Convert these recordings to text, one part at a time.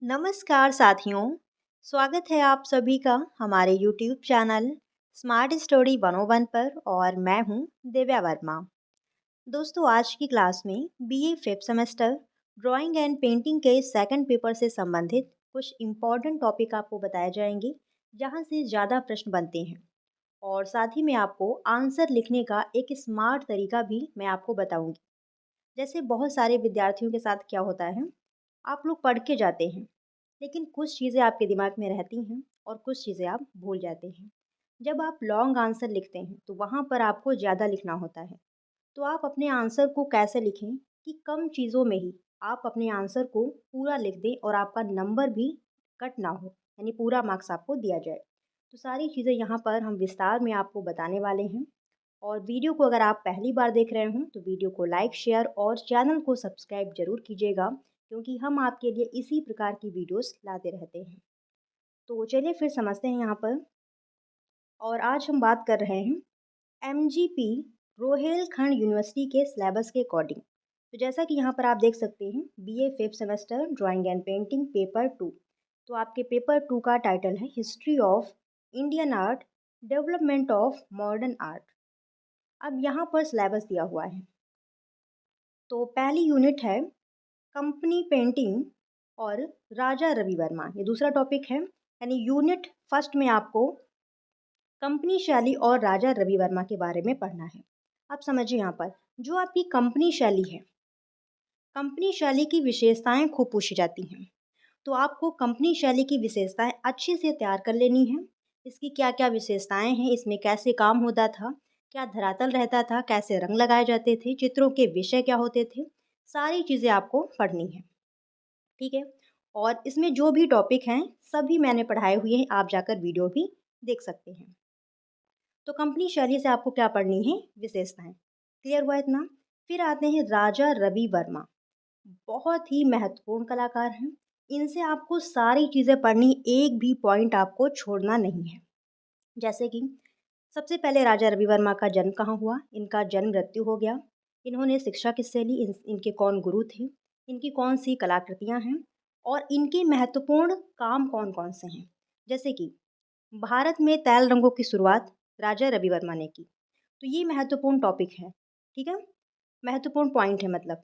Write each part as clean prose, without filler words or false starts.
नमस्कार साथियों, स्वागत है आप सभी का हमारे YouTube चैनल स्मार्ट स्टोरी 101 पर और मैं हूं दिव्या वर्मा। दोस्तों आज की क्लास में BA fifth semester drawing and painting के सेकंड पेपर से संबंधित कुछ इम्पोर्टेंट टॉपिक आपको बताए जाएंगे जहां से ज़्यादा प्रश्न बनते हैं और साथ ही में आपको आंसर लिखने का एक स्मार्ट तरीका भी मैं आपको बताऊंगी। जैसे बहुत सारे विद्यार्थियों के साथ क्या होता है, आप लोग पढ़ के जाते हैं लेकिन कुछ चीज़ें आपके दिमाग में रहती हैं और कुछ चीज़ें आप भूल जाते हैं। जब आप लॉन्ग आंसर लिखते हैं तो वहाँ पर आपको ज़्यादा लिखना होता है। तो आप अपने आंसर को कैसे लिखें कि कम चीज़ों में ही आप अपने आंसर को पूरा लिख दें और आपका नंबर भी कट ना हो, यानी पूरा मार्क्स आपको दिया जाए। तो सारी चीज़ें यहाँ पर हम विस्तार में आपको बताने वाले हैं। और वीडियो को अगर आप पहली बार देख रहे हों तो वीडियो को लाइक शेयर और चैनल को सब्सक्राइब जरूर कीजिएगा, क्योंकि हम आपके लिए इसी प्रकार की वीडियोस लाते रहते हैं। तो चलिए फिर समझते हैं यहाँ पर। और आज हम बात कर रहे हैं एमजीपी रोहेलखंड यूनिवर्सिटी के सिलेबस के अकॉर्डिंग। तो जैसा कि यहाँ पर आप देख सकते हैं, BA fifth semester drawing and painting paper 2। तो आपके पेपर 2 का टाइटल है history of Indian art, development of modern art. अब यहाँ पर सिलेबस दिया हुआ है। तो पहली यूनिट है कंपनी पेंटिंग और राजा रवि वर्मा, ये दूसरा टॉपिक है। यानी यूनिट फर्स्ट में आपको कंपनी शैली और राजा रवि वर्मा के बारे में पढ़ना है। आप समझिए यहाँ पर जो आपकी कंपनी शैली है, कंपनी शैली की विशेषताएं खूब पूछी जाती हैं। तो आपको कंपनी शैली की विशेषताएं अच्छे से तैयार कर लेनी है। इसकी क्या क्या विशेषताएं हैं, इसमें कैसे काम होता था, क्या धरातल रहता था, कैसे रंग लगाए जाते थे, चित्रों के विषय क्या होते थे, सारी चीज़ें आपको पढ़नी है। ठीक है। और इसमें जो भी टॉपिक हैं सभी मैंने पढ़ाए हुए हैं, आप जाकर वीडियो भी देख सकते हैं। तो कंपनी शैली से आपको क्या पढ़नी है, विशेषताएं। क्लियर हुआ इतना। फिर आते हैं राजा रवि वर्मा, बहुत ही महत्वपूर्ण कलाकार हैं। इनसे आपको सारी चीज़ें पढ़नी, एक भी पॉइंट आपको छोड़ना नहीं है। जैसे कि सबसे पहले राजा रवि वर्मा का जन्म कहाँ हुआ, इनका जन्म मृत्यु हो गया, इन्होंने शिक्षा किससे ली, इनके कौन गुरु थे, इनकी कौन सी कलाकृतियाँ हैं और इनके महत्वपूर्ण काम कौन कौन से हैं। जैसे कि भारत में तैल रंगों की शुरुआत राजा रवि वर्मा ने की। तो ये महत्वपूर्ण टॉपिक है। ठीक है, महत्वपूर्ण पॉइंट है मतलब।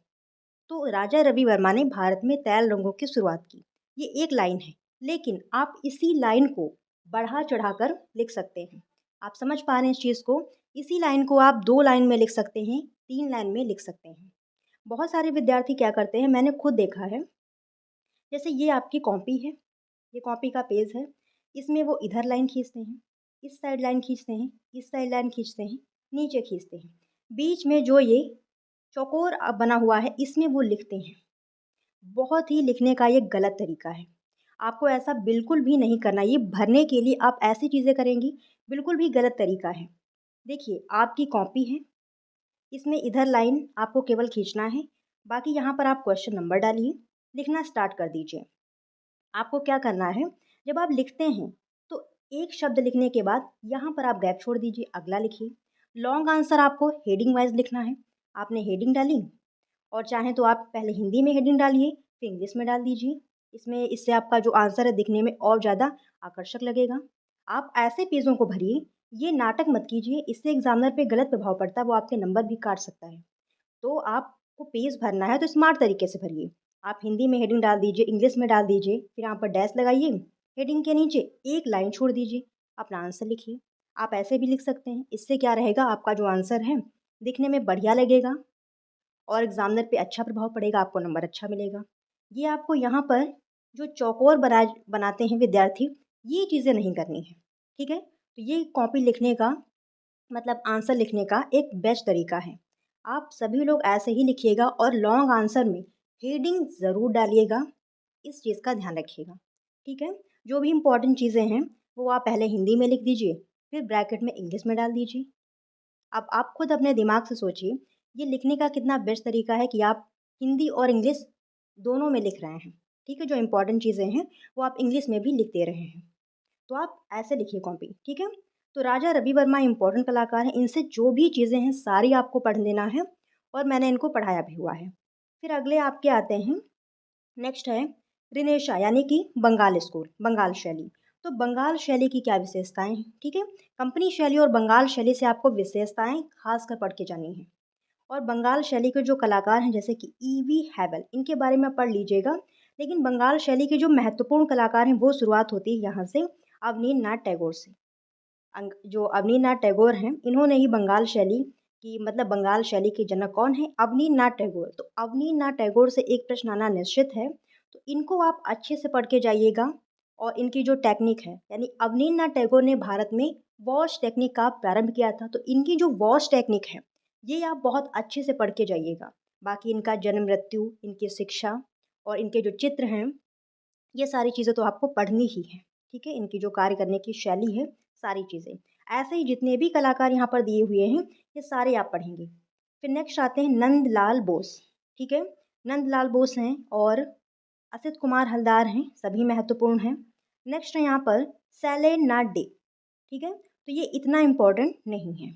तो राजा रवि वर्मा ने भारत में तैल रंगों की शुरुआत की, ये एक लाइन है। लेकिन आप इसी लाइन को बढ़ा चढ़ाकर लिख सकते हैं। आप समझ पा रहे हैं इस चीज़ को। इसी लाइन को आप 2 लाइन में लिख सकते हैं, 3 लाइन में लिख सकते हैं। बहुत सारे विद्यार्थी क्या करते हैं, मैंने खुद देखा है। जैसे ये आपकी कॉपी है, ये कॉपी का पेज है, इसमें वो इधर लाइन खींचते हैं, इस साइड लाइन खींचते हैं, इस साइड लाइन खींचते हैं, नीचे खींचते हैं, बीच में जो ये चौकोर बना हुआ है इसमें वो लिखते हैं। बहुत ही लिखने का ये गलत तरीका है। आपको ऐसा बिल्कुल भी नहीं करना। ये भरने के लिए आप ऐसी चीज़ें करेंगी, बिल्कुल भी गलत तरीका है। देखिए आपकी कॉपी है, इसमें इधर लाइन आपको केवल खींचना है, बाकी यहाँ पर आप क्वेश्चन नंबर डालिए, लिखना स्टार्ट कर दीजिए। आपको क्या करना है, जब आप लिखते हैं तो एक शब्द लिखने के बाद यहाँ पर आप गैप छोड़ दीजिए, अगला लिखिए। लॉन्ग आंसर आपको हेडिंग वाइज लिखना है। आपने हेडिंग डाली और चाहें तो आप पहले हिंदी में हेडिंग डालिए, फिर इंग्लिश में डाल दीजिए। इससे आपका जो आंसर है दिखने में और ज़्यादा आकर्षक लगेगा। आप ऐसे पेजों को भरिए, ये नाटक मत कीजिए, इससे एग्जामिनर पे गलत प्रभाव पड़ता है, वो आपके नंबर भी काट सकता है। तो आपको पेज भरना है तो स्मार्ट तरीके से भरिए। आप हिंदी में हेडिंग डाल दीजिए, इंग्लिश में डाल दीजिए, फिर यहाँ पर डैश लगाइए, हेडिंग के नीचे एक लाइन छोड़ दीजिए, अपना आंसर लिखिए। आप ऐसे भी लिख सकते हैं, इससे क्या रहेगा, आपका जो आंसर है दिखने में बढ़िया लगेगा और एग्जामिनर पे अच्छा प्रभाव पड़ेगा, आपको नंबर अच्छा मिलेगा। ये आपको यहाँ पर जो चौकोर बनाते हैं विद्यार्थी, ये चीज़ें नहीं करनी है। ठीक है, तो ये कॉपी लिखने का मतलब आंसर लिखने का एक बेस्ट तरीका है। आप सभी लोग ऐसे ही लिखिएगा और लॉन्ग आंसर में हेडिंग ज़रूर डालिएगा, इस चीज़ का ध्यान रखिएगा। ठीक है, जो भी इम्पोर्टेंट चीज़ें हैं वो आप पहले हिंदी में लिख दीजिए, फिर ब्रैकेट में इंग्लिश में डाल दीजिए। अब आप खुद अपने दिमाग से सोचिए, ये लिखने का कितना बेस्ट तरीका है कि आप हिंदी और इंग्लिश दोनों में लिख रहे हैं। ठीक है, जो इम्पोर्टेंट चीज़ें हैं वो आप इंग्लिश में भी लिख दे रहे हैं। तो आप ऐसे लिखिए कॉपी। ठीक है, तो राजा रवि वर्मा इम्पोर्टेंट कलाकार हैं, इनसे जो भी चीज़ें हैं सारी आपको पढ़ लेना है और मैंने इनको पढ़ाया भी हुआ है। फिर अगले आपके आते हैं, नेक्स्ट है रिनेशा यानी कि बंगाल स्कूल, बंगाल शैली। तो बंगाल शैली की क्या विशेषताएं हैं, ठीक है। कंपनी शैली और बंगाल शैली से आपको विशेषताएं खास कर पढ़ के जानी है। और बंगाल शैली के जो कलाकार हैं जैसे कि ईवी हैवल, इनके बारे में पढ़ लीजिएगा। लेकिन बंगाल शैली के जो महत्वपूर्ण कलाकार हैं वो शुरुआत होती है यहाँ से, अवनींद्रनाथ टैगोर से। जो अवनींद्रनाथ टैगोर हैं, इन्होंने ही बंगाल शैली की, मतलब बंगाल शैली के जनक कौन है, अवनींद्रनाथ टैगोर। तो अवनींद्रनाथ टैगोर से एक प्रश्न आना निश्चित है, तो इनको आप अच्छे से पढ़ के जाइएगा। और इनकी जो टेक्निक है, यानी अवनींद्रनाथ टैगोर ने भारत में वॉश टेक्निक का प्रारंभ किया था, तो इनकी जो वॉश टेक्निक है ये आप बहुत अच्छे से पढ़ के जाइएगा। बाकी इनका जन्म मृत्यु, इनकी शिक्षा और इनके जो चित्र हैं, ये सारी चीज़ें तो आपको पढ़नी ही है, ठीक है। इनकी जो कार्य करने की शैली है, सारी चीज़ें। ऐसे ही जितने भी कलाकार यहाँ पर दिए हुए हैं, ये सारे आप पढ़ेंगे। फिर नेक्स्ट आते हैं नंदलाल बोस, ठीक है। नंदलाल बोस हैं और असित कुमार हलदार हैं, सभी महत्वपूर्ण हैं। नेक्स्ट है यहाँ पर सैलेन नाथ डे, ठीक है। तो ये इतना इम्पोर्टेंट नहीं है।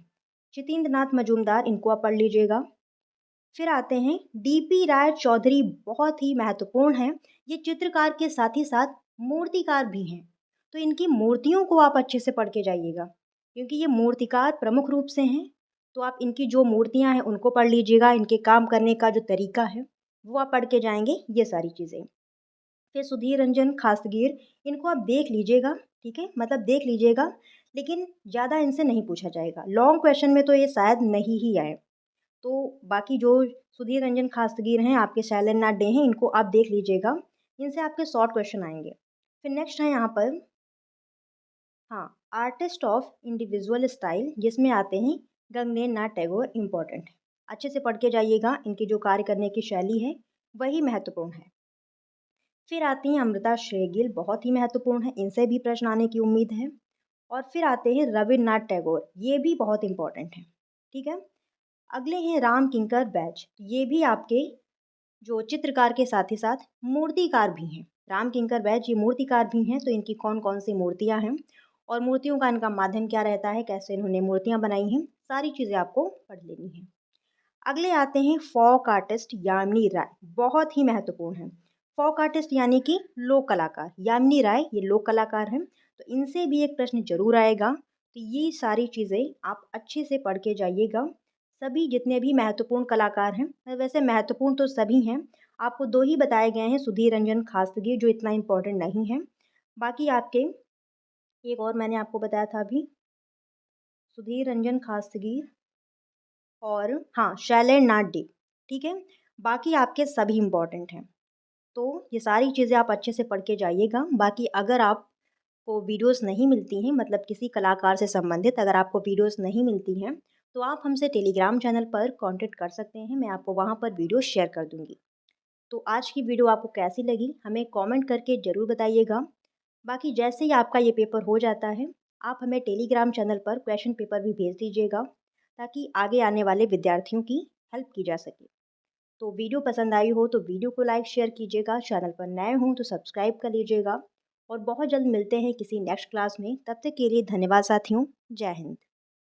जितेंद्र नाथ मजूमदार, इनको आप पढ़ लीजिएगा। फिर आते हैं डीपी राय चौधरी, बहुत ही महत्वपूर्ण हैं। ये चित्रकार के साथ ही साथ मूर्तिकार भी हैं। तो इनकी मूर्तियों को आप अच्छे से पढ़ के जाइएगा, क्योंकि ये मूर्तिकार प्रमुख रूप से हैं। तो आप इनकी जो मूर्तियां हैं उनको पढ़ लीजिएगा, इनके काम करने का जो तरीका है वो आप पढ़ के जाएंगे, ये सारी चीज़ें। फिर सुधीर रंजन खासगीर, इनको आप देख लीजिएगा, ठीक है, मतलब देख लीजिएगा, लेकिन ज़्यादा इनसे नहीं पूछा जाएगा। लॉन्ग क्वेश्चन में तो ये शायद नहीं ही आए। तो बाकी जो सुधीर रंजन खासगीर हैं, आपके शैलेंद्र नाथ डे हैं, इनको आप देख लीजिएगा, इनसे आपके शॉर्ट क्वेश्चन आएंगे। फिर नेक्स्ट है यहाँ पर, हाँ, आर्टिस्ट ऑफ इंडिविजुअल स्टाइल, जिसमें आते हैं गगनेन्द्र नाथ टैगोर, इम्पोर्टेंट है, अच्छे से पढ़ के जाइएगा। इनकी जो कार्य करने की शैली है वही महत्वपूर्ण है। फिर आती हैं अमृता शेरगिल, बहुत ही महत्वपूर्ण है, इनसे भी प्रश्न आने की उम्मीद है। और फिर आते हैं रविन्द्रनाथ टैगोर, ये भी बहुत इंपॉर्टेंट है, ठीक है। अगले हैं राम किंकर बैज, ये भी आपके जो चित्रकार के साथ ही साथ मूर्तिकार भी हैं। राम किंकर बैज ये मूर्तिकार भी हैं, तो इनकी कौन कौन सी मूर्तियाँ हैं और मूर्तियों का इनका माध्यम क्या रहता है, कैसे इन्होंने मूर्तियाँ बनाई हैं, सारी चीज़ें आपको पढ़ लेनी है। अगले आते हैं फोक आर्टिस्ट यामिनी राय, बहुत ही महत्वपूर्ण है। फोक आर्टिस्ट यानी कि लोक कलाकार, यामिनी राय ये लोक कलाकार हैं, तो इनसे भी एक प्रश्न जरूर आएगा। तो ये सारी चीज़ें आप अच्छे से पढ़ के जाइएगा। सभी जितने भी महत्वपूर्ण कलाकार हैं, वैसे महत्वपूर्ण तो सभी हैं, आपको दो ही बताए गए हैं, सुधीर रंजन खासगी, जो इतना इम्पोर्टेंट नहीं है। बाकी आपके एक और मैंने आपको बताया था अभी, सुधीर रंजन खासगी और हाँ शैलेंद्र नाथ डे, ठीक है। बाकी आपके सभी इम्पॉर्टेंट हैं। तो ये सारी चीज़ें आप अच्छे से पढ़ के जाइएगा। बाकी अगर आपको वीडियोस नहीं मिलती हैं, मतलब किसी कलाकार से संबंधित अगर आपको वीडियोस नहीं मिलती हैं, तो आप हमसे टेलीग्राम चैनल पर कांटेक्ट कर सकते हैं, मैं आपको वहाँ पर वीडियो शेयर कर दूँगी। तो आज की वीडियो आपको कैसी लगी हमें कमेंट करके ज़रूर बताइएगा। बाकी जैसे ही आपका ये पेपर हो जाता है, आप हमें टेलीग्राम चैनल पर क्वेश्चन पेपर भी भेज दीजिएगा, ताकि आगे आने वाले विद्यार्थियों की हेल्प की जा सके। तो वीडियो पसंद आई हो तो वीडियो को लाइक शेयर कीजिएगा, चैनल पर नए हों तो सब्सक्राइब कर लीजिएगा। और बहुत जल्द मिलते हैं किसी नेक्स्ट क्लास में, तब तक के लिए धन्यवाद साथियों, जय हिंद।